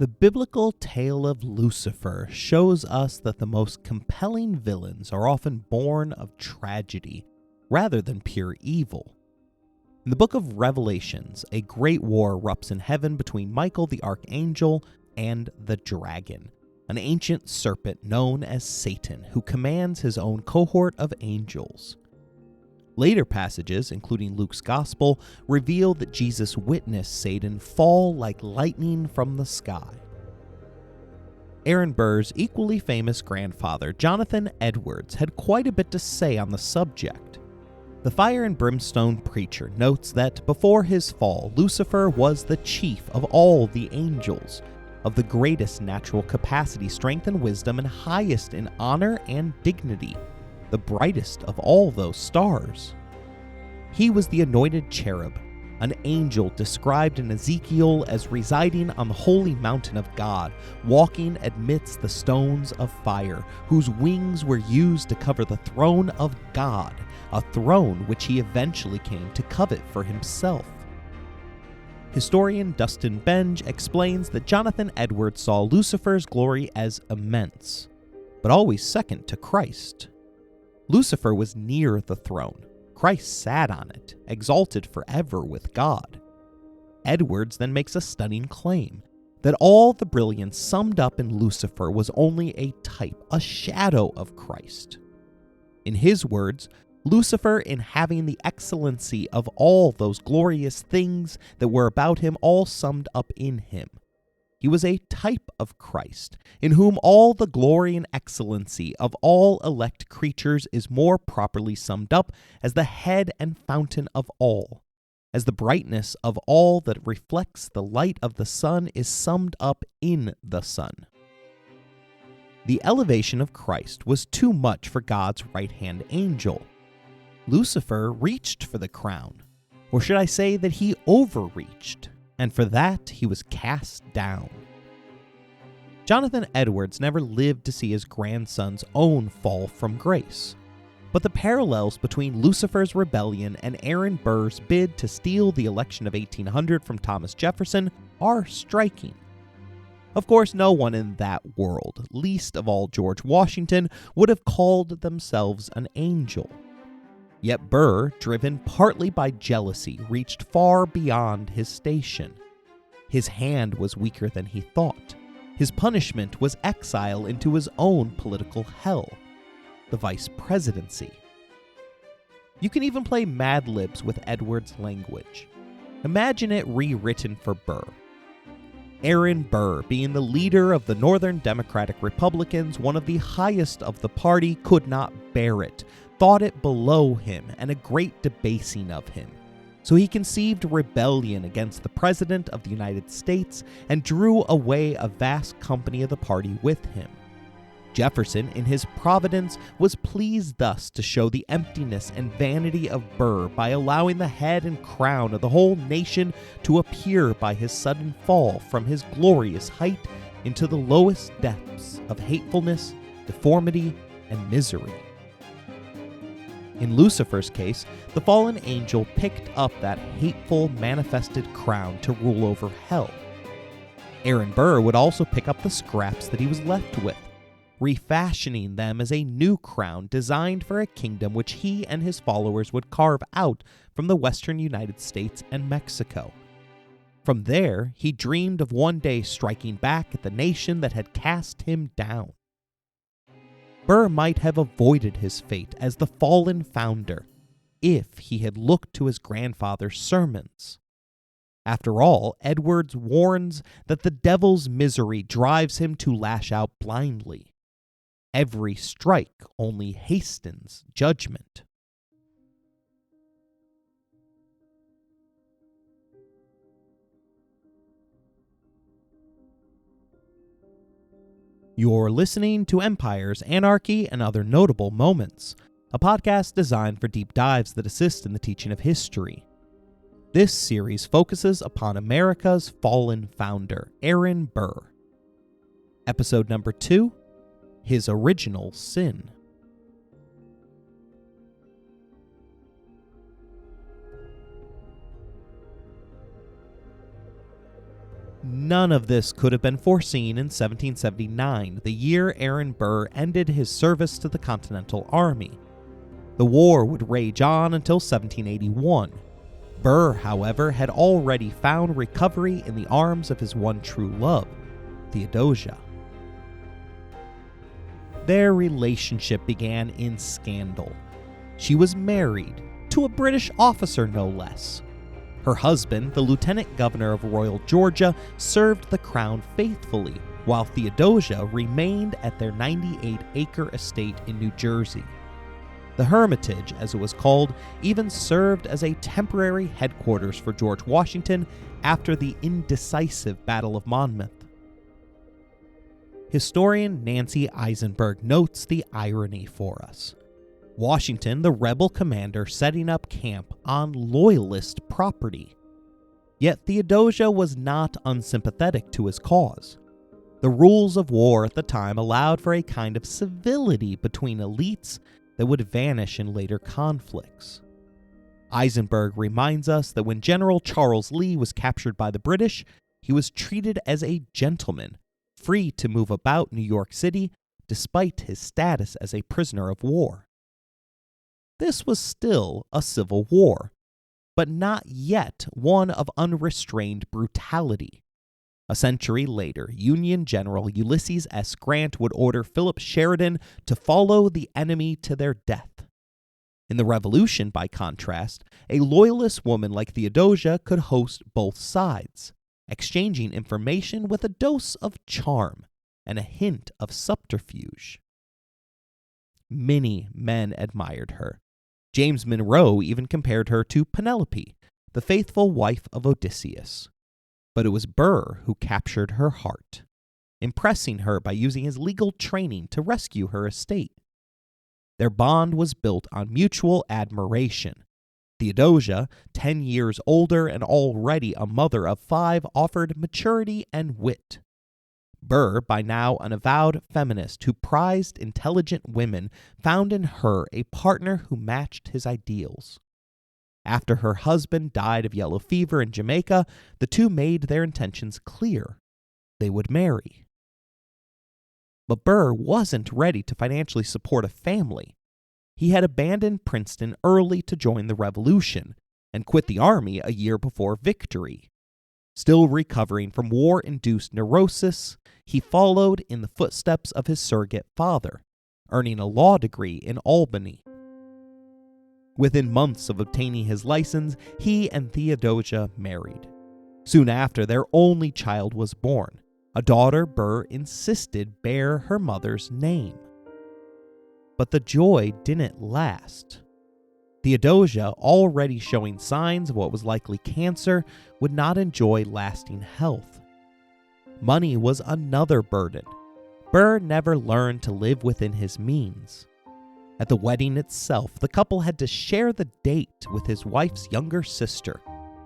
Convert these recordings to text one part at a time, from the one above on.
The biblical tale of Lucifer shows us that the most compelling villains are often born of tragedy rather than pure evil. In the book of Revelations, a great war erupts in heaven between Michael the archangel and the dragon, an ancient serpent known as Satan, who commands his own cohort of angels. Later passages, including Luke's Gospel, reveal that Jesus witnessed Satan fall like lightning from the sky. Aaron Burr's equally famous grandfather, Jonathan Edwards, had quite a bit to say on the subject. The Fire and Brimstone preacher notes that before his fall, Lucifer was the chief of all the angels, of the greatest natural capacity, strength, and wisdom, and highest in honor and dignity, the brightest of all those stars. He was the anointed cherub, an angel described in Ezekiel as residing on the holy mountain of God, walking amidst the stones of fire, whose wings were used to cover the throne of God, a throne which he eventually came to covet for himself. Historian Dustin Benge explains that Jonathan Edwards saw Lucifer's glory as immense, but always second to Christ. Lucifer was near the throne. Christ sat on it, exalted forever with God. Edwards then makes a stunning claim that all the brilliance summed up in Lucifer was only a type, a shadow of Christ. In his words, Lucifer, in having the excellency of all those glorious things that were about him, all summed up in him. He was a type of Christ, in whom all the glory and excellency of all elect creatures is more properly summed up as the head and fountain of all, as the brightness of all that reflects the light of the sun is summed up in the sun. The elevation of Christ was too much for God's right-hand angel. Lucifer reached for the crown, or should I say that he overreached, and for that he was cast down. Jonathan Edwards never lived to see his grandson's own fall from grace, but the parallels between Lucifer's rebellion and Aaron Burr's bid to steal the election of 1800 from Thomas Jefferson are striking. Of course, no one in that world, least of all George Washington, would have called themselves an angel. Yet Burr, driven partly by jealousy, reached far beyond his station. His hand was weaker than he thought. His punishment was exile into his own political hell, the vice presidency. You can even play Mad Libs with Edwards' language. Imagine it rewritten for Burr. Aaron Burr, being the leader of the Northern Democratic Republicans, one of the highest of the party, could not bear it, thought it below him, and a great debasing of him. So he conceived rebellion against the President of the United States and drew away a vast company of the party with him. Jefferson, in his providence, was pleased thus to show the emptiness and vanity of Burr by allowing the head and crown of the whole nation to appear by his sudden fall from his glorious height into the lowest depths of hatefulness, deformity, and misery. In Lucifer's case, the fallen angel picked up that hateful, manifested crown to rule over hell. Aaron Burr would also pick up the scraps that he was left with, refashioning them as a new crown designed for a kingdom which he and his followers would carve out from the western United States and Mexico. From there, he dreamed of one day striking back at the nation that had cast him down. Burr might have avoided his fate as the fallen founder if he had looked to his grandfather's sermons. After all, Edwards warns that the devil's misery drives him to lash out blindly. Every strike only hastens judgment. You're listening to Empires, Anarchy, and Other Notable Moments, a podcast designed for deep dives that assist in the teaching of history. This series focuses upon America's fallen founder, Aaron Burr. Episode number 2, His Original Sin. None of this could have been foreseen in 1779, the year Aaron Burr ended his service to the Continental Army. The war would rage on until 1781. Burr, however, had already found recovery in the arms of his one true love, Theodosia. Their relationship began in scandal. She was married, to a British officer no less. Her husband, the lieutenant governor of Royal Georgia, served the crown faithfully, while Theodosia remained at their 98-acre estate in New Jersey. The Hermitage, as it was called, even served as a temporary headquarters for George Washington after the indecisive Battle of Monmouth. Historian Nancy Eisenberg notes the irony for us. Washington, the rebel commander, setting up camp on loyalist property. Yet Theodosia was not unsympathetic to his cause. The rules of war at the time allowed for a kind of civility between elites that would vanish in later conflicts. Eisenberg reminds us that when General Charles Lee was captured by the British, he was treated as a gentleman, free to move about New York City despite his status as a prisoner of war. This was still a civil war, but not yet one of unrestrained brutality. A century later, Union General Ulysses S. Grant would order Philip Sheridan to follow the enemy to their death. In the Revolution, by contrast, a loyalist woman like Theodosia could host both sides, exchanging information with a dose of charm and a hint of subterfuge. Many men admired her. James Monroe even compared her to Penelope, the faithful wife of Odysseus. But it was Burr who captured her heart, impressing her by using his legal training to rescue her estate. Their bond was built on mutual admiration. Theodosia, 10 years older and already a mother of 5, offered maturity and wit. Burr, by now an avowed feminist who prized intelligent women, found in her a partner who matched his ideals. After her husband died of yellow fever in Jamaica, the two made their intentions clear. They would marry. But Burr wasn't ready to financially support a family. He had abandoned Princeton early to join the Revolution and quit the army a year before victory. Still recovering from war-induced neurosis, he followed in the footsteps of his surrogate father, earning a law degree in Albany. Within months of obtaining his license, he and Theodosia married. Soon after, their only child was born, a daughter Burr insisted bear her mother's name. But the joy didn't last. Theodosia, already showing signs of what was likely cancer, would not enjoy lasting health. Money was another burden. Burr never learned to live within his means. At the wedding itself, the couple had to share the date with his wife's younger sister,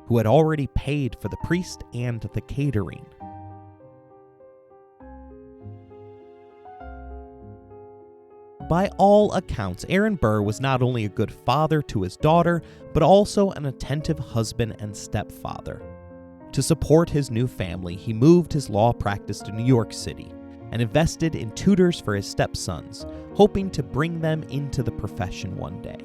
who had already paid for the priest and the catering. By all accounts, Aaron Burr was not only a good father to his daughter, but also an attentive husband and stepfather. To support his new family, he moved his law practice to New York City and invested in tutors for his stepsons, hoping to bring them into the profession one day.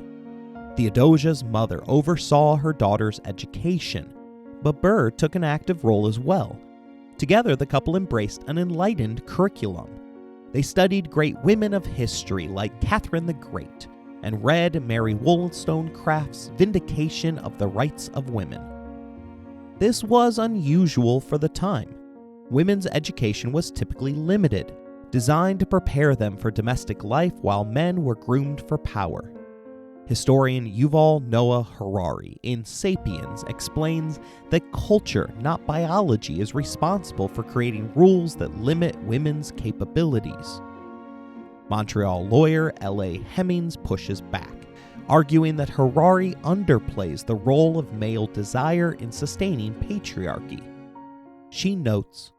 Theodosia's mother oversaw her daughter's education, but Burr took an active role as well. Together, the couple embraced an enlightened curriculum. They studied great women of history like Catherine the Great and read Mary Wollstonecraft's Vindication of the Rights of Women. This was unusual for the time. Women's education was typically limited, designed to prepare them for domestic life while men were groomed for power. Historian Yuval Noah Harari in *Sapiens* explains that culture, not biology, is responsible for creating rules that limit women's capabilities. Montreal lawyer L.A. Hemmings pushes back, arguing that Harari underplays the role of male desire in sustaining patriarchy. She notes,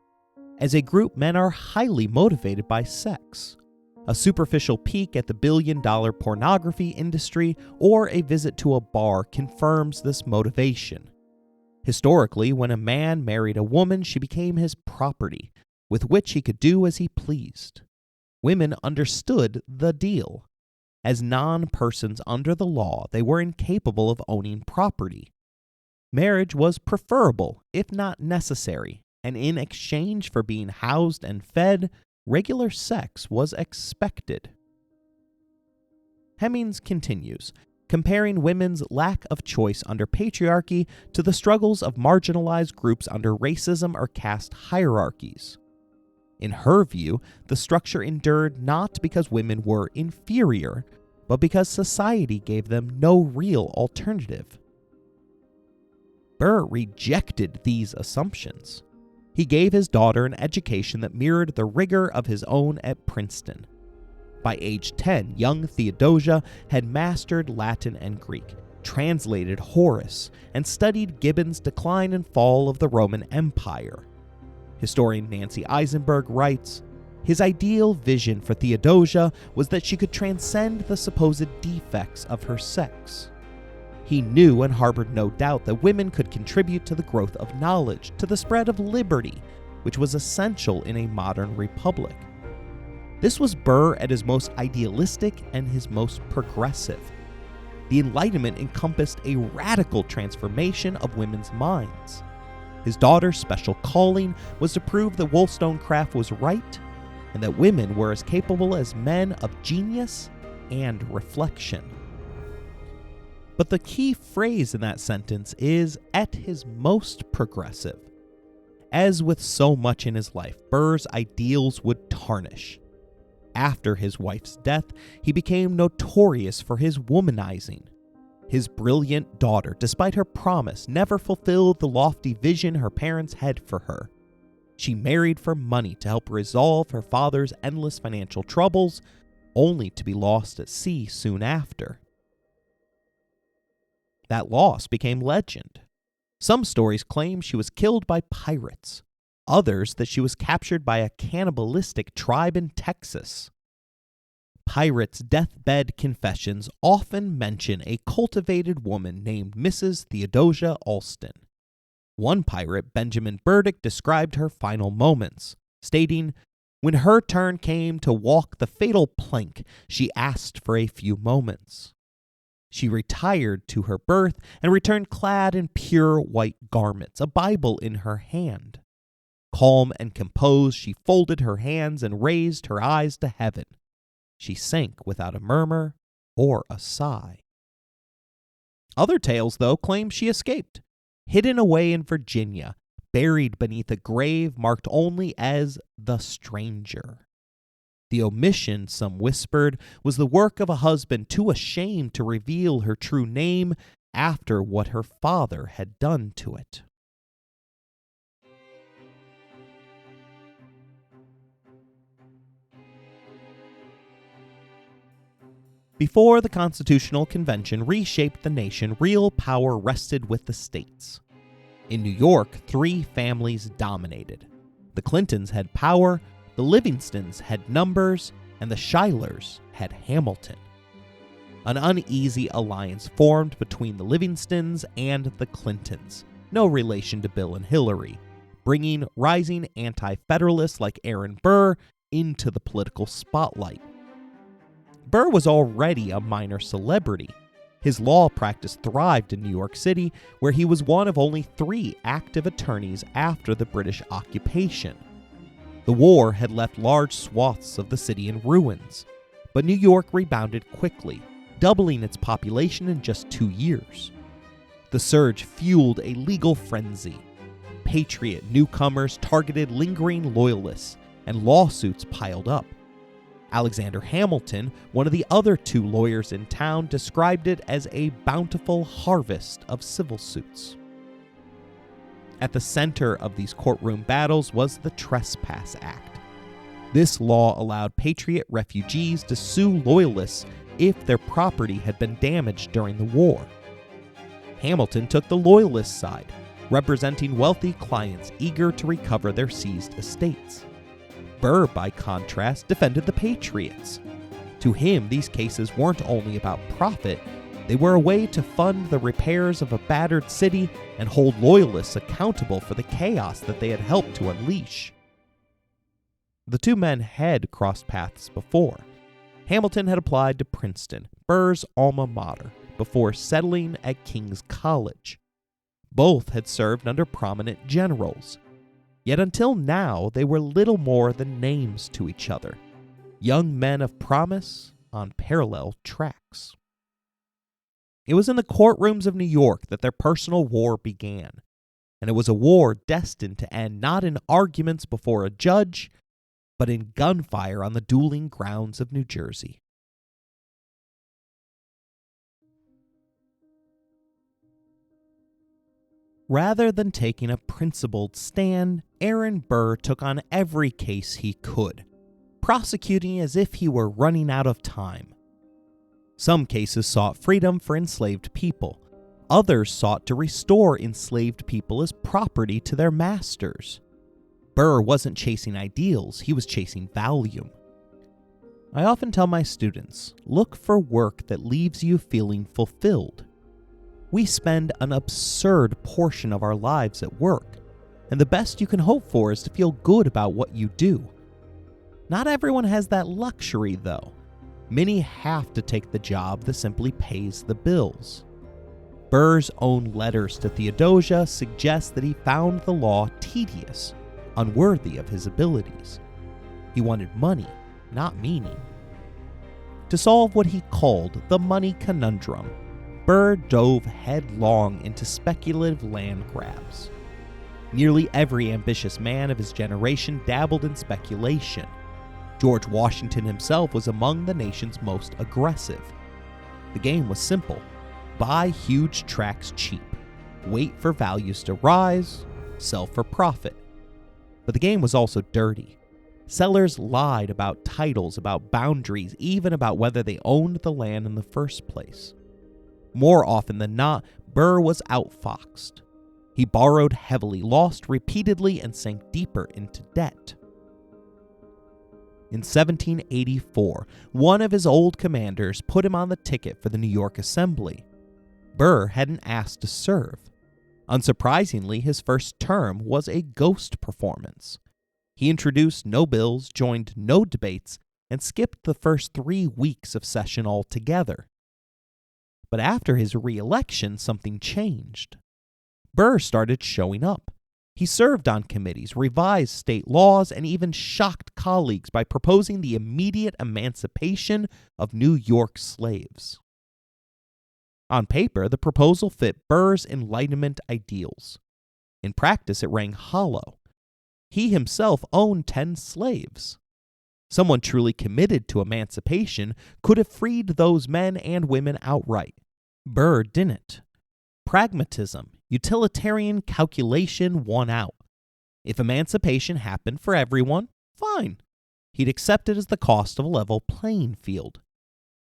"As a group, men are highly motivated by sex. A superficial peek at the billion-dollar pornography industry or a visit to a bar confirms this motivation. Historically, when a man married a woman, she became his property, with which he could do as he pleased. Women understood the deal. As non-persons under the law, they were incapable of owning property. Marriage was preferable, if not necessary, and in exchange for being housed and fed, regular sex was expected. Hemmings continues, comparing women's lack of choice under patriarchy to the struggles of marginalized groups under racism or caste hierarchies. In her view, the structure endured not because women were inferior, but because society gave them no real alternative. Burr rejected these assumptions. He gave his daughter an education that mirrored the rigor of his own at Princeton. By age 10, young Theodosia had mastered Latin and Greek, translated Horace, and studied Gibbon's Decline and Fall of the Roman Empire. Historian Nancy Eisenberg writes, "His ideal vision for Theodosia was that she could transcend the supposed defects of her sex. He knew and harbored no doubt that women could contribute to the growth of knowledge, to the spread of liberty, which was essential in a modern republic." This was Burr at his most idealistic and his most progressive. The Enlightenment encompassed a radical transformation of women's minds. His daughter's special calling was to prove that Wollstonecraft was right and that women were as capable as men of genius and reflection. But the key phrase in that sentence is "at his most progressive." As with so much in his life, Burr's ideals would tarnish. After his wife's death, he became notorious for his womanizing. His brilliant daughter, despite her promise, never fulfilled the lofty vision her parents had for her. She married for money to help resolve her father's endless financial troubles, only to be lost at sea soon after. That loss became legend. Some stories claim she was killed by pirates, others that she was captured by a cannibalistic tribe in Texas. Pirates' deathbed confessions often mention a cultivated woman named Mrs. Theodosia Alston. One pirate, Benjamin Burdick, described her final moments, stating, "When her turn came to walk the fatal plank, she asked for a few moments. She retired to her berth and returned clad in pure white garments, a Bible in her hand. Calm and composed, she folded her hands and raised her eyes to heaven. She sank without a murmur or a sigh." Other tales, though, claim she escaped, hidden away in Virginia, buried beneath a grave marked only as "the stranger." The omission, some whispered, was the work of a husband too ashamed to reveal her true name after what her father had done to it. Before the Constitutional Convention reshaped the nation, real power rested with the states. In New York, 3 families dominated. The Clintons had power, the Livingstons had numbers, and the Schuylers had Hamilton. An uneasy alliance formed between the Livingstons and the Clintons, no relation to Bill and Hillary, bringing rising anti-federalists like Aaron Burr into the political spotlight. Burr was already a minor celebrity. His law practice thrived in New York City, where he was one of only 3 active attorneys after the British occupation. The war had left large swaths of the city in ruins, but New York rebounded quickly, doubling its population in just 2 years. The surge fueled a legal frenzy. Patriot newcomers targeted lingering loyalists, and lawsuits piled up. Alexander Hamilton, one of the other 2 lawyers in town, described it as a bountiful harvest of civil suits. At the center of these courtroom battles was the Trespass Act. This law allowed Patriot refugees to sue loyalists if their property had been damaged during the war. Hamilton took the loyalist side, representing wealthy clients eager to recover their seized estates. Burr, by contrast, defended the Patriots. To him, these cases weren't only about profit, They were a way to fund the repairs of a battered city and hold loyalists accountable for the chaos that they had helped to unleash. The two men had crossed paths before. Hamilton had applied to Princeton, Burr's alma mater, before settling at King's College. Both had served under prominent generals. Yet until now, they were little more than names to each other. Young men of promise on parallel tracks. It was in the courtrooms of New York that their personal war began, and it was a war destined to end not in arguments before a judge, but in gunfire on the dueling grounds of New Jersey. Rather than taking a principled stand, Aaron Burr took on every case he could, prosecuting as if he were running out of time. Some cases sought freedom for enslaved people. Others sought to restore enslaved people as property to their masters. Burr wasn't chasing ideals, he was chasing value. I often tell my students, look for work that leaves you feeling fulfilled. We spend an absurd portion of our lives at work, and the best you can hope for is to feel good about what you do. Not everyone has that luxury, though. Many have to take the job that simply pays the bills. Burr's own letters to Theodosia suggest that he found the law tedious, unworthy of his abilities. He wanted money, not meaning. To solve what he called the money conundrum, Burr dove headlong into speculative land grabs. Nearly every ambitious man of his generation dabbled in speculation. George Washington himself was among the nation's most aggressive. The game was simple. Buy huge tracts cheap. Wait for values to rise. Sell for profit. But the game was also dirty. Sellers lied about titles, about boundaries, even about whether they owned the land in the first place. More often than not, Burr was outfoxed. He borrowed heavily, lost repeatedly, and sank deeper into debt. In 1784, one of his old commanders put him on the ticket for the New York Assembly. Burr hadn't asked to serve. Unsurprisingly, his first term was a ghost performance. He introduced no bills, joined no debates, and skipped the first 3 weeks of session altogether. But after his re-election, something changed. Burr started showing up. He served on committees, revised state laws, and even shocked colleagues by proposing the immediate emancipation of New York slaves. On paper, the proposal fit Burr's Enlightenment ideals. In practice, it rang hollow. He himself owned 10 slaves. Someone truly committed to emancipation could have freed those men and women outright. Burr didn't. Pragmatism, utilitarian calculation won out. If emancipation happened for everyone, fine. He'd accept it as the cost of a level playing field.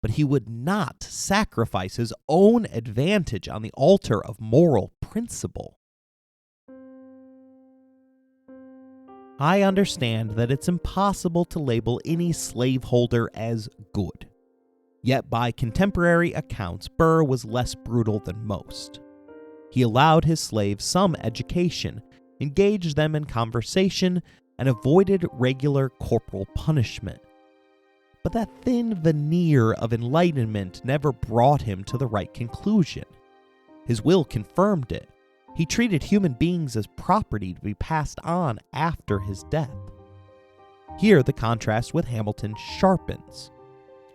But he would not sacrifice his own advantage on the altar of moral principle. I understand that it's impossible to label any slaveholder as good. Yet by contemporary accounts, Burr was less brutal than most. He allowed his slaves some education, engaged them in conversation, and avoided regular corporal punishment. But that thin veneer of enlightenment never brought him to the right conclusion. His will confirmed it. He treated human beings as property to be passed on after his death. Here, the contrast with Hamilton sharpens.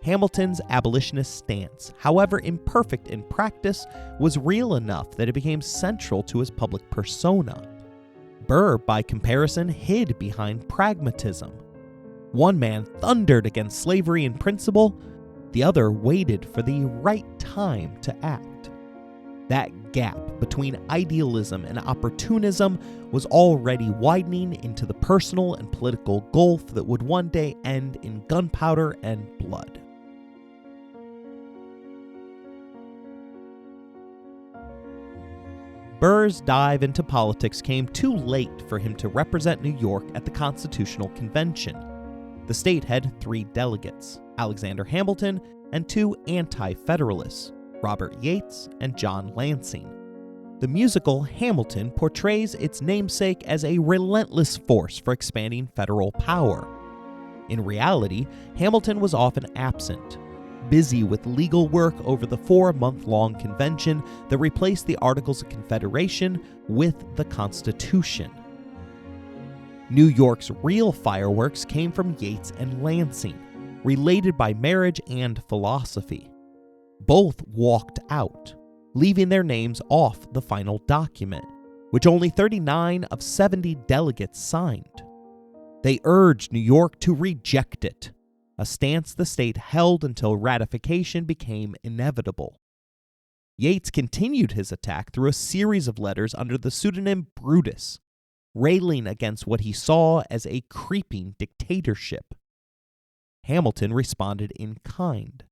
Hamilton's abolitionist stance, however imperfect in practice, was real enough that it became central to his public persona. Burr, by comparison, hid behind pragmatism. One man thundered against slavery in principle, the other waited for the right time to act. That gap between idealism and opportunism was already widening into the personal and political gulf that would one day end in gunpowder and blood. Burr's dive into politics came too late for him to represent New York at the Constitutional Convention. The state had 3 delegates, Alexander Hamilton and 2 anti-federalists, Robert Yates and John Lansing. The musical Hamilton portrays its namesake as a relentless force for expanding federal power. In reality, Hamilton was often absent, busy with legal work over the 4-month-long convention that replaced the Articles of Confederation with the Constitution. New York's real fireworks came from Yates and Lansing, related by marriage and philosophy. Both walked out, leaving their names off the final document, which only 39 of 70 delegates signed. They urged New York to reject it, a stance the state held until ratification became inevitable. Yates continued his attack through a series of letters under the pseudonym Brutus, railing against what he saw as a creeping dictatorship. Hamilton responded in kind,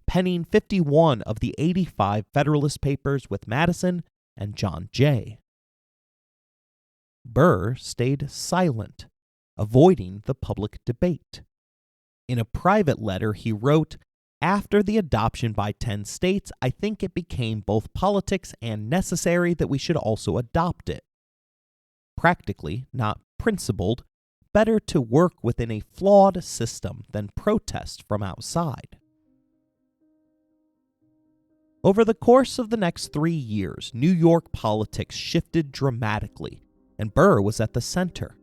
penning 51 of the 85 Federalist Papers with Madison and John Jay. Burr stayed silent, avoiding the public debate. In a private letter, he wrote, "After the adoption by 10 states, I think it became both politics and necessary that we should also adopt it. Practically, not principled, better to work within a flawed system than protest from outside." Over the course of the next 3 years, New York politics shifted dramatically, and Burr was at the center.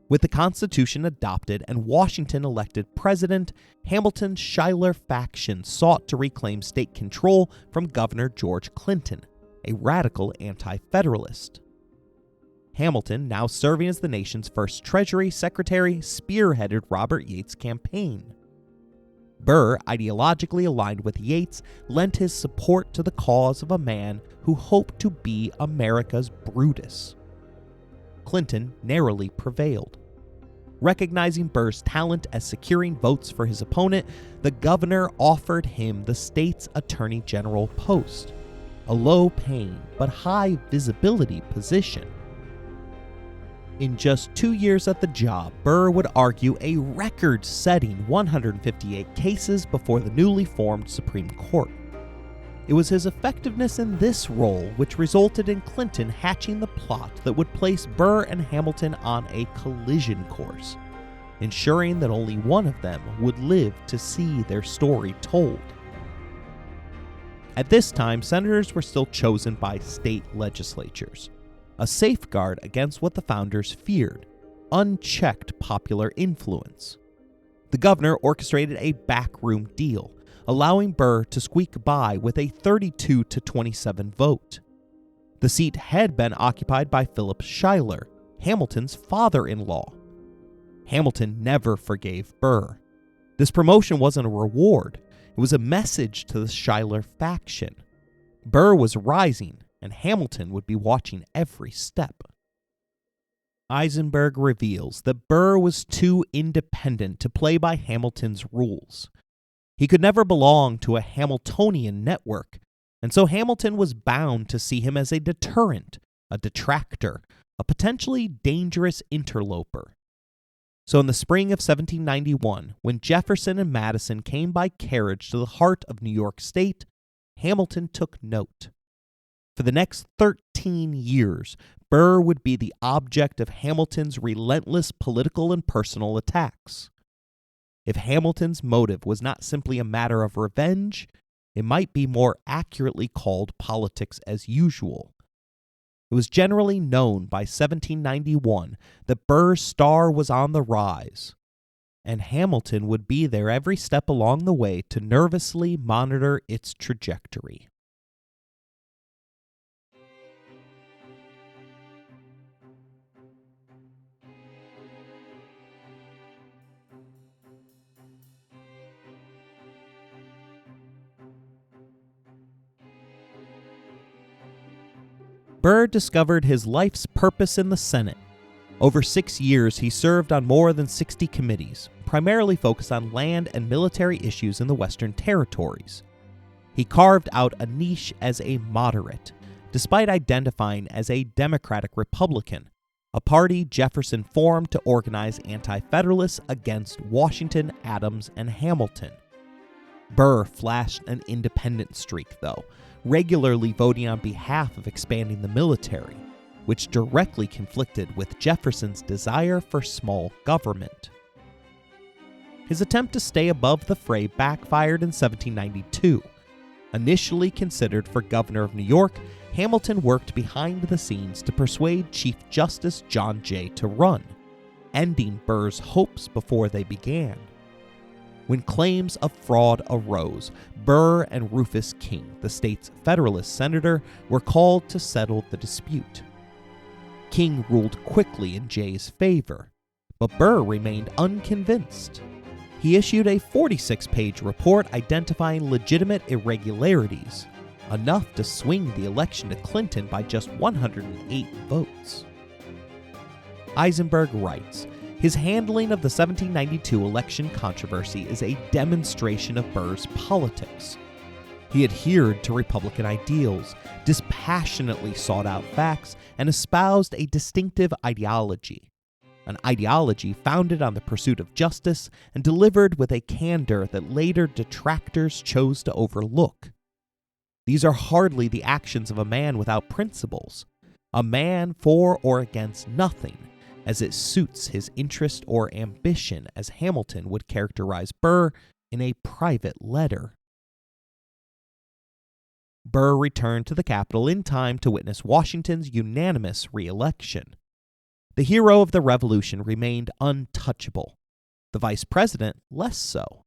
With the Constitution adopted and Washington elected president, Hamilton's Schuyler faction sought to reclaim state control from Governor George Clinton, a radical anti-federalist. Hamilton, now serving as the nation's first Treasury Secretary, spearheaded Robert Yates' campaign. Burr, ideologically aligned with Yates, lent his support to the cause of a man who hoped to be America's Brutus. Clinton narrowly prevailed. Recognizing Burr's talent as securing votes for his opponent, the governor offered him the state's attorney general post, a low-paying but high-visibility position. In just 2 years at the job, Burr would argue a record-setting 158 cases before the newly formed Supreme Court. It was his effectiveness in this role which resulted in Clinton hatching the plot that would place Burr and Hamilton on a collision course, ensuring that only one of them would live to see their story told. At this time, senators were still chosen by state legislatures, a safeguard against what the founders feared: unchecked popular influence. The governor orchestrated a backroom deal, allowing Burr to squeak by with a 32-27 vote. The seat had been occupied by Philip Schuyler, Hamilton's father-in-law. Hamilton never forgave Burr. This promotion wasn't a reward, it was a message to the Schuyler faction. Burr was rising, and Hamilton would be watching every step. Eisenberg reveals that Burr was too independent to play by Hamilton's rules. He could never belong to a Hamiltonian network, and so Hamilton was bound to see him as a deterrent, a detractor, a potentially dangerous interloper. So in the spring of 1791, when Jefferson and Madison came by carriage to the heart of New York State, Hamilton took note. For the next 13 years, Burr would be the object of Hamilton's relentless political and personal attacks. If Hamilton's motive was not simply a matter of revenge, it might be more accurately called politics as usual. It was generally known by 1791 that Burr's star was on the rise, and Hamilton would be there every step along the way to nervously monitor its trajectory. Burr discovered his life's purpose in the Senate. Over 6 years, he served on more than 60 committees, primarily focused on land and military issues in the Western Territories. He carved out a niche as a moderate, despite identifying as a Democratic Republican, a party Jefferson formed to organize anti-federalists against Washington, Adams, and Hamilton. Burr flashed an independent streak, though, regularly voting on behalf of expanding the military, which directly conflicted with Jefferson's desire for small government. His attempt to stay above the fray backfired in 1792. Initially considered for governor of New York, Hamilton worked behind the scenes to persuade Chief Justice John Jay to run, ending Burr's hopes before they began. When claims of fraud arose, Burr and Rufus King, the state's Federalist senator, were called to settle the dispute. King ruled quickly in Jay's favor, but Burr remained unconvinced. He issued a 46-page report identifying legitimate irregularities, enough to swing the election to Clinton by just 108 votes. Eisenberg writes, his handling of the 1792 election controversy is a demonstration of Burr's politics. He adhered to Republican ideals, dispassionately sought out facts, and espoused a distinctive ideology. An ideology founded on the pursuit of justice and delivered with a candor that later detractors chose to overlook. These are hardly the actions of a man without principles, a man for or against nothing, as it suits his interest or ambition, as Hamilton would characterize Burr in a private letter. Burr returned to the Capitol in time to witness Washington's unanimous re-election. The hero of the Revolution remained untouchable, the vice president less so.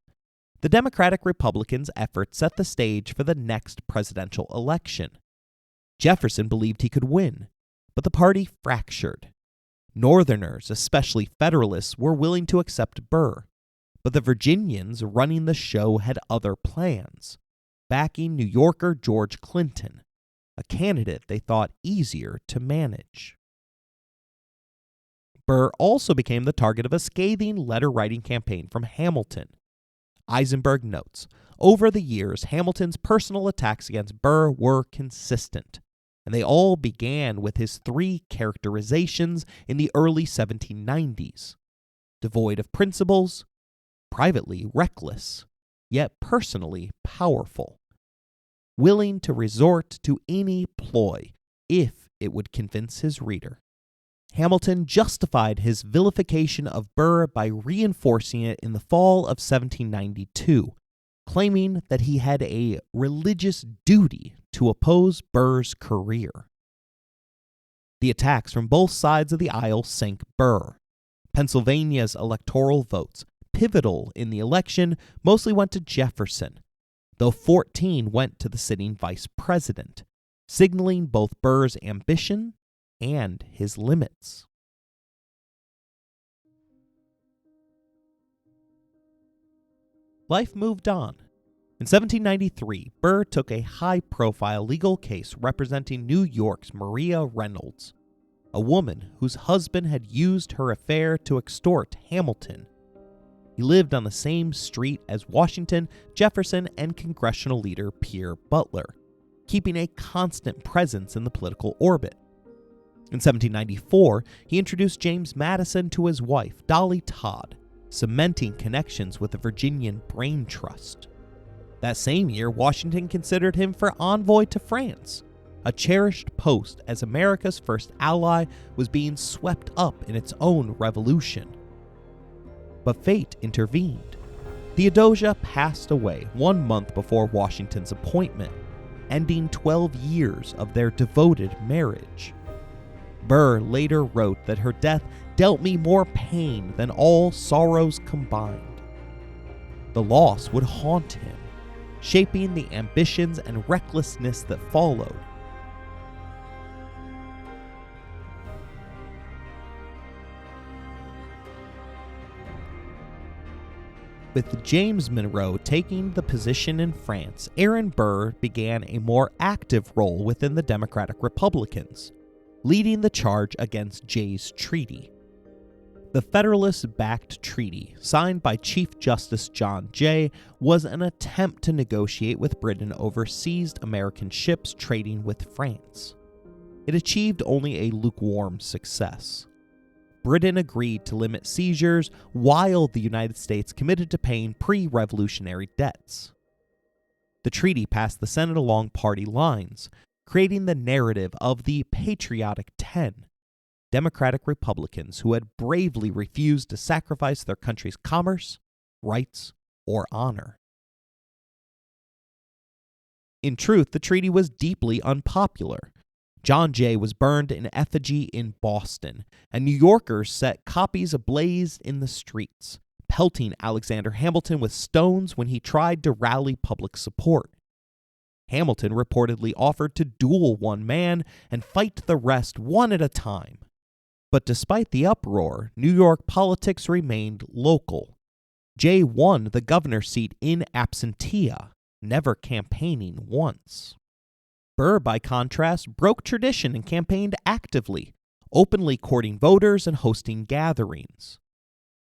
The Democratic-Republicans' efforts set the stage for the next presidential election. Jefferson believed he could win, but the party fractured. Northerners, especially Federalists, were willing to accept Burr, but the Virginians running the show had other plans, backing New Yorker George Clinton, a candidate they thought easier to manage. Burr also became the target of a scathing letter-writing campaign from Hamilton. Eisenberg notes, over the years, Hamilton's personal attacks against Burr were consistent, and they all began with his three characterizations in the early 1790s: devoid of principles, privately reckless, yet personally powerful, willing to resort to any ploy if it would convince his reader. Hamilton justified his vilification of Burr by reinforcing it in the fall of 1792, claiming that he had a religious duty to oppose Burr's career. The attacks from both sides of the aisle sank Burr. Pennsylvania's electoral votes, pivotal in the election, mostly went to Jefferson, though 14 went to the sitting vice president, signaling both Burr's ambition and his limits. Life moved on. In 1793, Burr took a high-profile legal case representing New York's Maria Reynolds, a woman whose husband had used her affair to extort Hamilton. He lived on the same street as Washington, Jefferson, and congressional leader Pierre Butler, keeping a constant presence in the political orbit. In 1794, he introduced James Madison to his wife, Dolly Todd, cementing connections with the Virginian Brain Trust. That same year, Washington considered him for envoy to France, a cherished post as America's first ally was being swept up in its own revolution. But fate intervened. Theodosia passed away 1 month before Washington's appointment, ending 12 years of their devoted marriage. Burr later wrote that her death dealt me more pain than all sorrows combined. The loss would haunt him, shaping the ambitions and recklessness that followed. With James Monroe taking the position in France, Aaron Burr began a more active role within the Democratic Republicans, leading the charge against Jay's treaty. The Federalist-backed treaty, signed by Chief Justice John Jay, was an attempt to negotiate with Britain over seized American ships trading with France. It achieved only a lukewarm success. Britain agreed to limit seizures while the United States committed to paying pre-revolutionary debts. The treaty passed the Senate along party lines, creating the narrative of the Patriotic 10, Democratic Republicans who had bravely refused to sacrifice their country's commerce, rights, or honor. In truth, the treaty was deeply unpopular. John Jay was burned in effigy in Boston, and New Yorkers set copies ablaze in the streets, pelting Alexander Hamilton with stones when he tried to rally public support. Hamilton reportedly offered to duel one man and fight the rest one at a time. But despite the uproar, New York politics remained local. Jay won the governor's seat in absentia, never campaigning once. Burr, by contrast, broke tradition and campaigned actively, openly courting voters and hosting gatherings.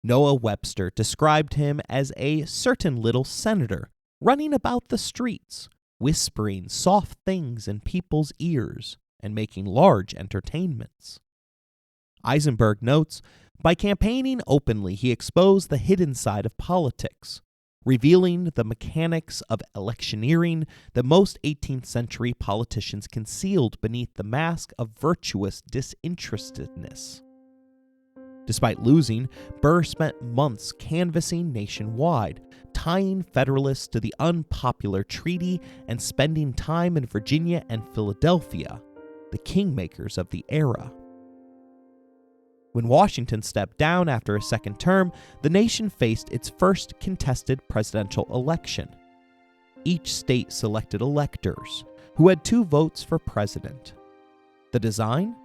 Noah Webster described him as a certain little senator running about the streets, whispering soft things in people's ears and making large entertainments. Eisenberg notes, by campaigning openly, he exposed the hidden side of politics, revealing the mechanics of electioneering that most 18th century politicians concealed beneath the mask of virtuous disinterestedness. Despite losing, Burr spent months canvassing nationwide, tying Federalists to the unpopular treaty and spending time in Virginia and Philadelphia, the kingmakers of the era. When Washington stepped down after a second term, the nation faced its first contested presidential election. Each state selected electors, who had 2 votes for president. The design?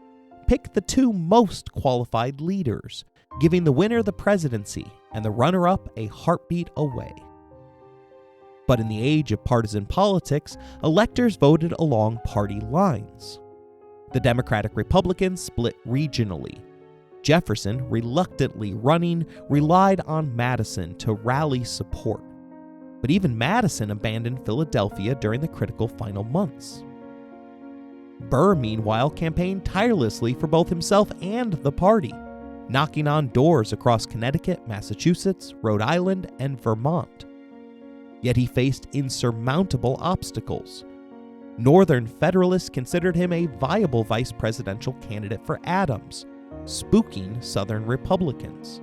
Pick the 2 most qualified leaders, giving the winner the presidency and the runner-up a heartbeat away. But in the age of partisan politics, electors voted along party lines. The Democratic Republicans split regionally. Jefferson, reluctantly running, relied on Madison to rally support. But even Madison abandoned Philadelphia during the critical final months. Burr, meanwhile, campaigned tirelessly for both himself and the party, knocking on doors across Connecticut, Massachusetts, Rhode Island, and Vermont. Yet he faced insurmountable obstacles. Northern Federalists considered him a viable vice presidential candidate for Adams, spooking Southern Republicans.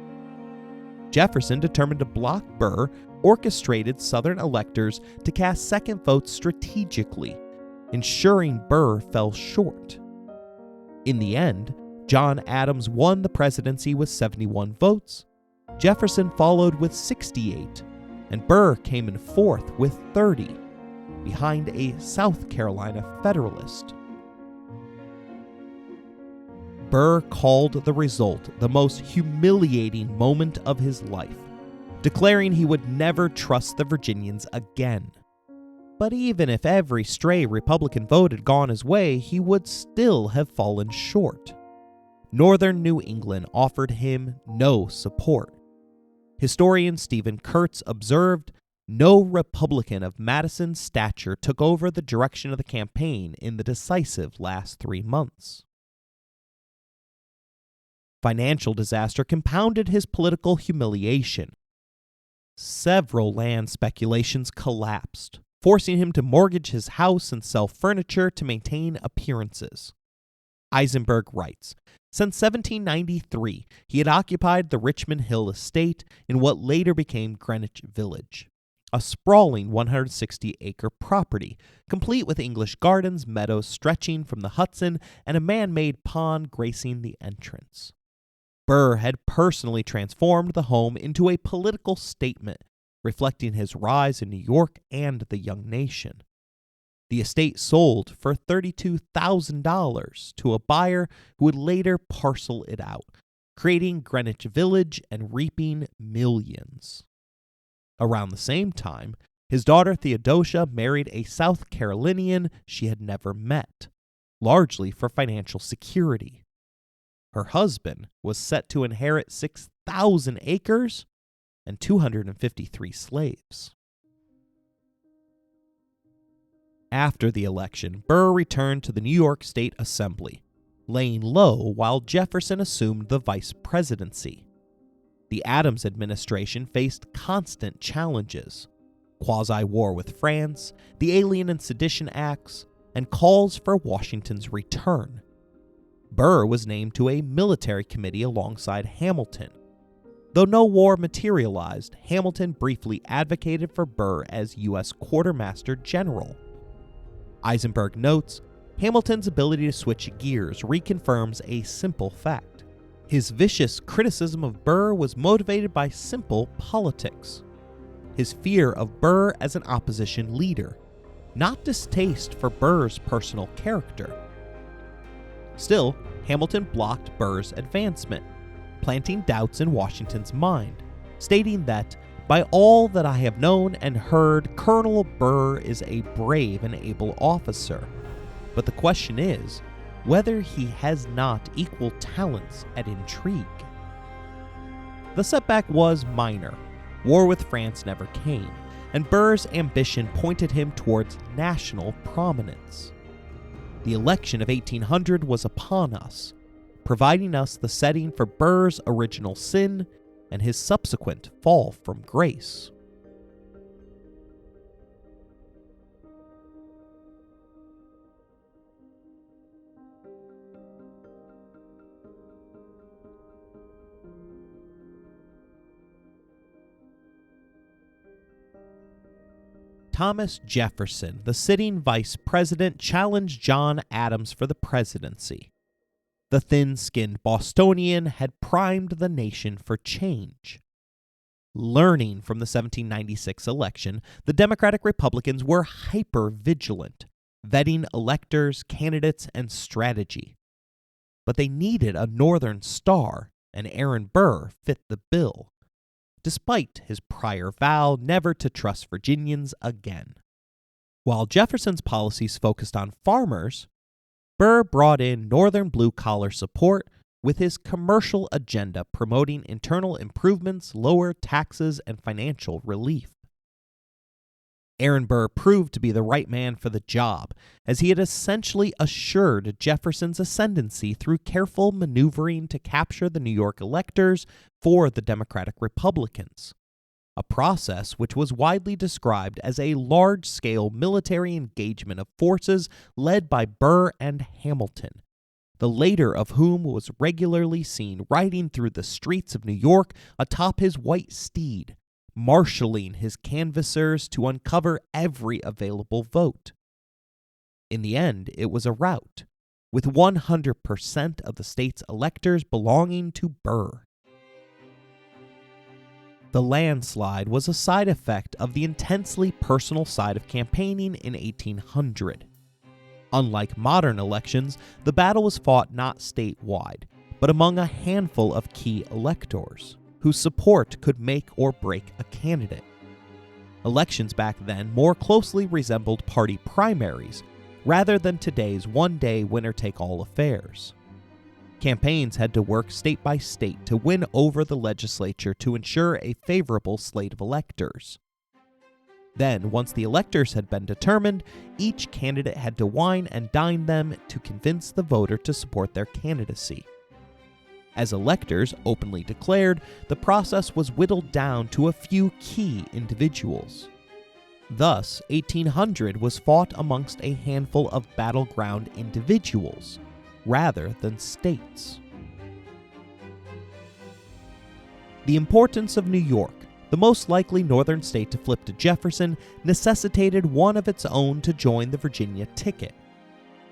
Jefferson, determined to block Burr, orchestrated Southern electors to cast second votes strategically, ensuring Burr fell short. In the end, John Adams won the presidency with 71 votes, Jefferson followed with 68, and Burr came in 4th with 30, behind a South Carolina Federalist. Burr called the result the most humiliating moment of his life, declaring he would never trust the Virginians again. But even if every stray Republican vote had gone his way, he would still have fallen short. Northern New England offered him no support. Historian Stephen Kurtz observed, "No Republican of Madison's stature took over the direction of the campaign in the decisive last 3 months." Financial disaster compounded his political humiliation. Several land speculations collapsed, forcing him to mortgage his house and sell furniture to maintain appearances. Eisenberg writes, since 1793, he had occupied the Richmond Hill estate in what later became Greenwich Village, a sprawling 160-acre property, complete with English gardens, meadows stretching from the Hudson, and a man-made pond gracing the entrance. Burr had personally transformed the home into a political statement, reflecting his rise in New York and the young nation. The estate sold for $32,000 to a buyer who would later parcel it out, creating Greenwich Village and reaping millions. Around the same time, his daughter Theodosia married a South Carolinian she had never met, largely for financial security. Her husband was set to inherit 6,000 acres and 253 slaves. After the election, Burr returned to the New York State Assembly, laying low while Jefferson assumed the vice presidency. The Adams administration faced constant challenges. quasi-war with France, the Alien and Sedition Acts, and calls for Washington's return. Burr was named to a military committee alongside Hamilton. Though no war materialized, Hamilton briefly advocated for Burr as U.S. Quartermaster General. Eisenberg notes, Hamilton's ability to switch gears reconfirms a simple fact. His vicious criticism of Burr was motivated by simple politics. His fear of Burr as an opposition leader, not distaste for Burr's personal character. Still, Hamilton blocked Burr's advancement, planting doubts in Washington's mind, stating that, "By all that I have known and heard, Colonel Burr is a brave and able officer. But the question is, whether he has not equal talents at intrigue." The setback was minor. War with France never came, and Burr's ambition pointed him towards national prominence. The election of 1800 was upon us, providing us the setting for Burr's original sin and his subsequent fall from grace. Thomas Jefferson, the sitting vice president, challenged John Adams for the presidency. The thin-skinned Bostonian had primed the nation for change. Learning from the 1796 election, the Democratic Republicans were hyper-vigilant, vetting electors, candidates, and strategy. But they needed a Northern star, and Aaron Burr fit the bill, despite his prior vow never to trust Virginians again. While Jefferson's policies focused on farmers, Burr brought in Northern blue-collar support with his commercial agenda promoting internal improvements, lower taxes, and financial relief. Aaron Burr proved to be the right man for the job, as he had essentially assured Jefferson's ascendancy through careful maneuvering to capture the New York electors for the Democratic Republicans, a process which was widely described as a large-scale military engagement of forces led by Burr and Hamilton, the latter of whom was regularly seen riding through the streets of New York atop his white steed, marshalling his canvassers to uncover every available vote. In the end, it was a rout, with 100% of the state's electors belonging to Burr. The landslide was a side effect of the intensely personal side of campaigning in 1800. Unlike modern elections, the battle was fought not statewide, but among a handful of key electors, whose support could make or break a candidate. Elections back then more closely resembled party primaries, rather than today's one-day winner-take-all affairs. Campaigns had to work state by state to win over the legislature to ensure a favorable slate of electors. Then, once the electors had been determined, each candidate had to wine and dine them to convince the voter to support their candidacy. As electors openly declared, the process was whittled down to a few key individuals. Thus, 1800 was fought amongst a handful of battleground individuals, rather than states. The importance of New York, the most likely northern state to flip to Jefferson, necessitated one of its own to join the Virginia ticket.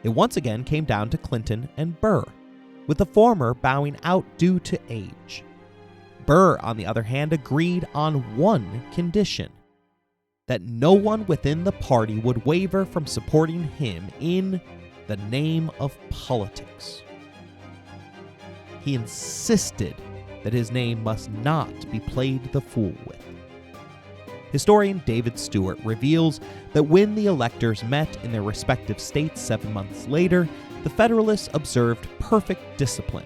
It once again came down to Clinton and Burr, with the former bowing out due to age. Burr, on the other hand, agreed on one condition: that no one within the party would waver from supporting him in the name of politics. He insisted that his name must not be played the fool with. Historian David Stewart reveals that when the electors met in their respective states 7 months later, the Federalists observed perfect discipline.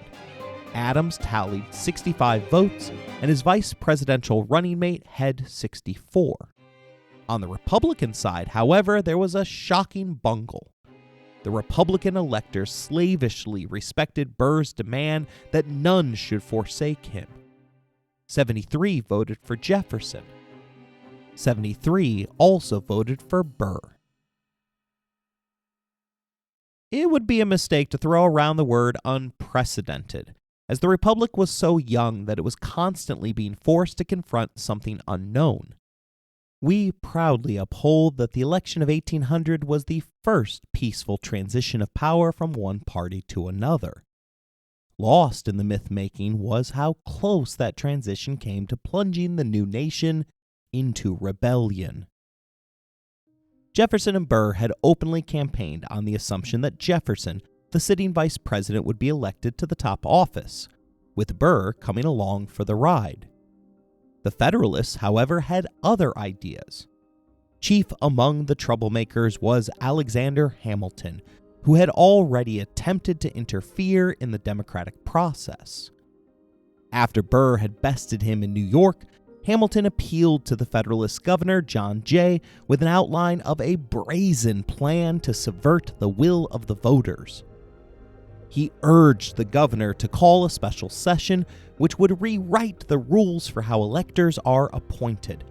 Adams tallied 65 votes, and his vice presidential running mate had 64. On the Republican side, however, there was a shocking bungle. The Republican electors slavishly respected Burr's demand that none should forsake him. 73 voted for Jefferson. 73 also voted for Burr. It would be a mistake to throw around the word unprecedented, as the Republic was so young that it was constantly being forced to confront something unknown. We proudly uphold that the election of 1800 was the first peaceful transition of power from one party to another. Lost in the myth-making was how close that transition came to plunging the new nation into rebellion. Jefferson and Burr had openly campaigned on the assumption that Jefferson, the sitting vice president, would be elected to the top office, with Burr coming along for the ride. The Federalists, however, had other ideas. Chief among the troublemakers was Alexander Hamilton, who had already attempted to interfere in the democratic process. After Burr had bested him in New York, Hamilton appealed to the Federalist governor, John Jay, with an outline of a brazen plan to subvert the will of the voters. He urged the governor to call a special session which would rewrite the rules for how electors are appointed,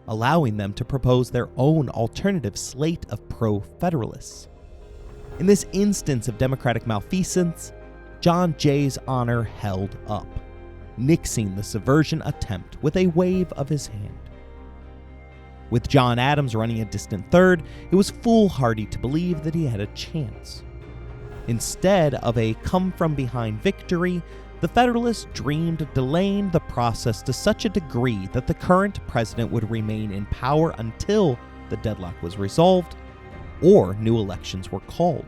allowing them to propose their own alternative slate of pro-Federalists. In this instance of democratic malfeasance, John Jay's honor held up, nixing the subversion attempt with a wave of his hand. With John Adams running a distant third, it was foolhardy to believe that he had a chance. Instead of a come-from-behind victory, the Federalists dreamed of delaying the process to such a degree that the current president would remain in power until the deadlock was resolved or new elections were called.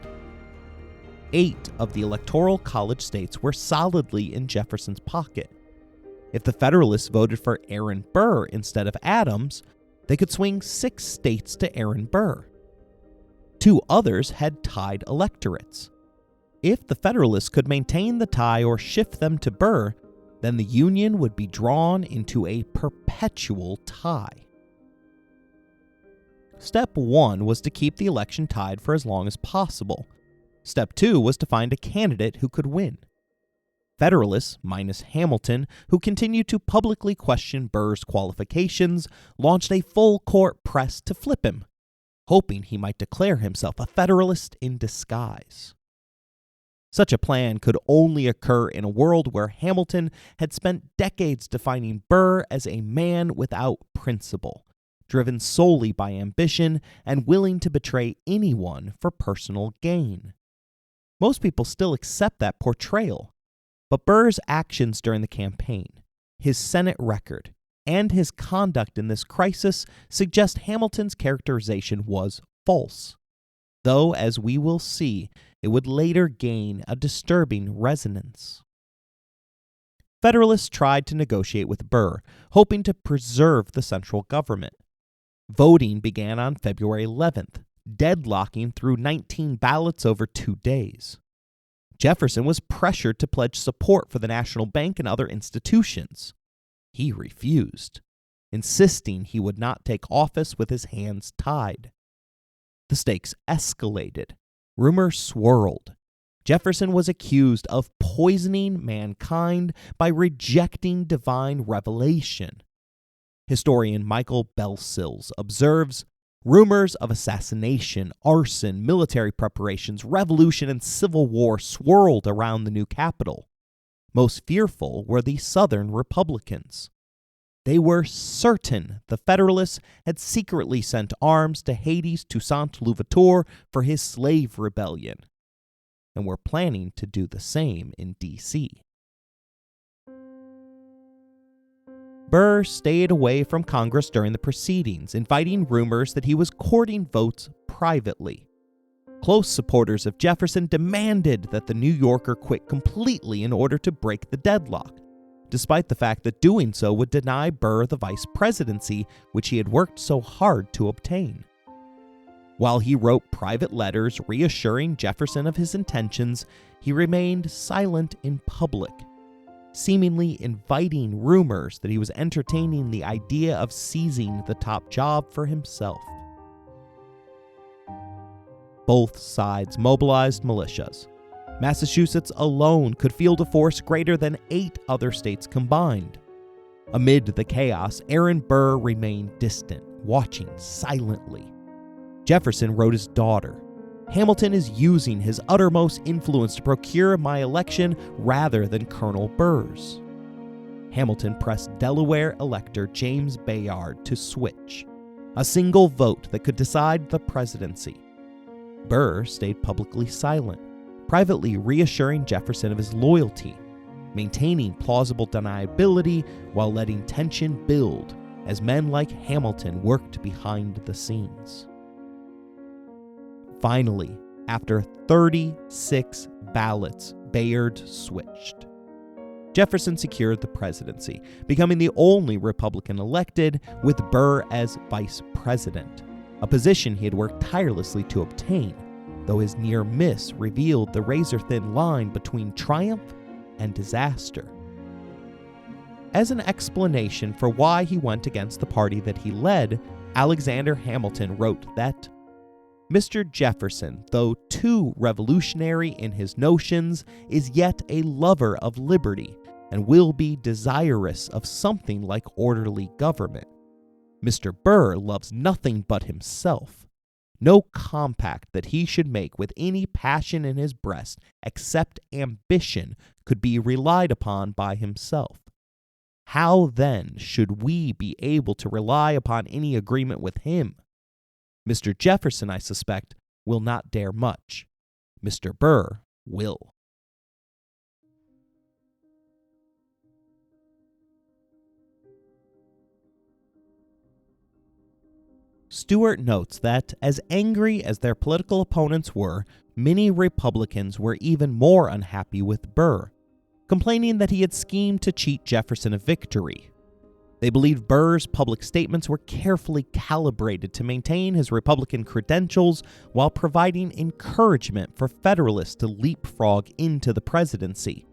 8 of the Electoral College states were solidly in Jefferson's pocket. If the Federalists voted for Aaron Burr instead of Adams, they could swing 6 states to Aaron Burr. 2 others had tied electorates. If the Federalists could maintain the tie or shift them to Burr, then the Union would be drawn into a perpetual tie. Step 1 was to keep the election tied for as long as possible. Step 2 was to find a candidate who could win. Federalists, minus Hamilton, who continued to publicly question Burr's qualifications, launched a full-court press to flip him, hoping he might declare himself a Federalist in disguise. Such a plan could only occur in a world where Hamilton had spent decades defining Burr as a man without principle, driven solely by ambition and willing to betray anyone for personal gain. Most people still accept that portrayal, but Burr's actions during the campaign, his Senate record, and his conduct in this crisis suggest Hamilton's characterization was false, though, as we will see, it would later gain a disturbing resonance. Federalists tried to negotiate with Burr, hoping to preserve the central government. Voting began on February 11th, deadlocking through 19 ballots over 2 days. Jefferson was pressured to pledge support for the National Bank and other institutions. He refused, insisting he would not take office with his hands tied. The stakes escalated. Rumors swirled. Jefferson was accused of poisoning mankind by rejecting divine revelation. Historian Michael Belsills observes, rumors of assassination, arson, military preparations, revolution, and civil war swirled around the new capital. Most fearful were the Southern Republicans. They were certain the Federalists had secretly sent arms to Haiti's Toussaint Louverture for his slave rebellion, and were planning to do the same in D.C. Burr stayed away from Congress during the proceedings, inviting rumors that he was courting votes privately. Close supporters of Jefferson demanded that the New Yorker quit completely in order to break the deadlock, despite the fact that doing so would deny Burr the vice presidency, which he had worked so hard to obtain. While he wrote private letters reassuring Jefferson of his intentions, he remained silent in public, seemingly inviting rumors that he was entertaining the idea of seizing the top job for himself. Both sides mobilized militias. Massachusetts alone could field a force greater than 8 other states combined. Amid the chaos, Aaron Burr remained distant, watching silently. Jefferson wrote his daughter, "Hamilton is using his uttermost influence to procure my election rather than Colonel Burr's." Hamilton pressed Delaware elector James Bayard to switch, a single vote that could decide the presidency. Burr stayed publicly silent, privately reassuring Jefferson of his loyalty, maintaining plausible deniability while letting tension build as men like Hamilton worked behind the scenes. Finally, after 36 ballots, Bayard switched. Jefferson secured the presidency, becoming the only Republican elected, with Burr as vice president, a position he had worked tirelessly to obtain, though his near miss revealed the razor-thin line between triumph and disaster. As an explanation for why he went against the party that he led, Alexander Hamilton wrote that, "Mr. Jefferson, though too revolutionary in his notions, is yet a lover of liberty, and will be desirous of something like orderly government. Mr. Burr loves nothing but himself. No compact that he should make with any passion in his breast except ambition could be relied upon by himself. How then should we be able to rely upon any agreement with him? Mr. Jefferson, I suspect, will not dare much. Mr. Burr will." Stewart notes that, as angry as their political opponents were, many Republicans were even more unhappy with Burr, complaining that he had schemed to cheat Jefferson of victory. They believed Burr's public statements were carefully calibrated to maintain his Republican credentials while providing encouragement for Federalists to leapfrog into the presidency.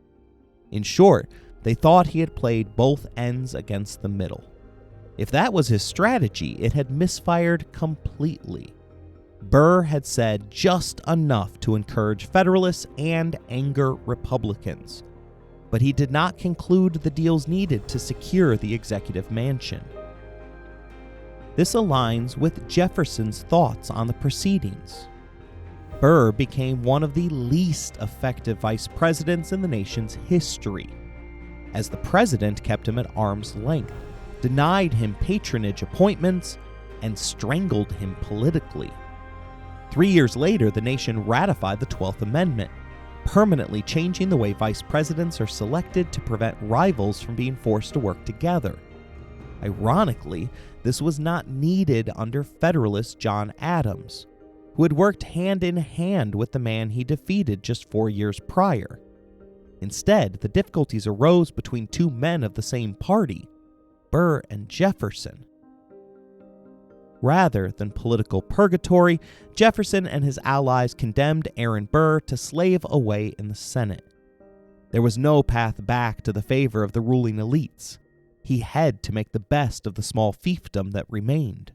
In short, they thought he had played both ends against the middle. If that was his strategy, it had misfired completely. Burr had said just enough to encourage Federalists and anger Republicans, but he did not conclude the deals needed to secure the executive mansion. This aligns with Jefferson's thoughts on the proceedings. Burr became one of the least effective vice presidents in the nation's history, as the president kept him at arm's length, denied him patronage appointments, and strangled him politically. 3 years later, the nation ratified the 12th Amendment, permanently changing the way vice presidents are selected to prevent rivals from being forced to work together. Ironically, this was not needed under Federalist John Adams, who had worked hand in hand with the man he defeated just 4 years prior. Instead, the difficulties arose between two men of the same party, Burr and Jefferson. Rather than political purgatory, Jefferson and his allies condemned Aaron Burr to slave away in the Senate. There was no path back to the favor of the ruling elites. He had to make the best of the small fiefdom that remained.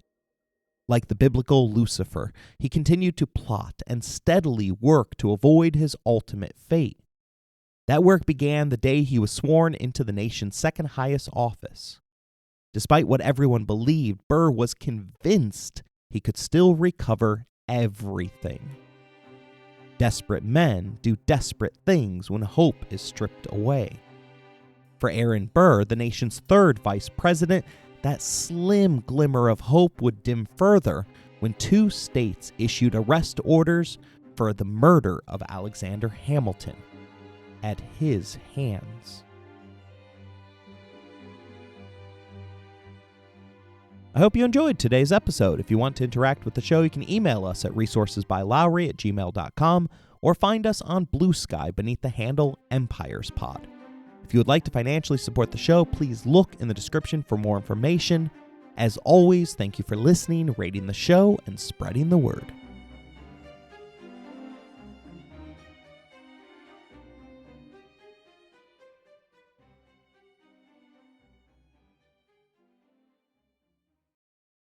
Like the biblical Lucifer, he continued to plot and steadily work to avoid his ultimate fate. That work began the day he was sworn into the nation's second highest office. Despite what everyone believed, Burr was convinced he could still recover everything. Desperate men do desperate things when hope is stripped away. For Aaron Burr, the nation's third vice president, that slim glimmer of hope would dim further when 2 states issued arrest orders for the murder of Alexander Hamilton at his hands. I hope you enjoyed today's episode. If you want to interact with the show, you can email us at resourcesbylowery@gmail.com or find us on Bluesky beneath the handle EmpiresPod. If you would like to financially support the show, please look in the description for more information. As always, thank you for listening, rating the show, and spreading the word.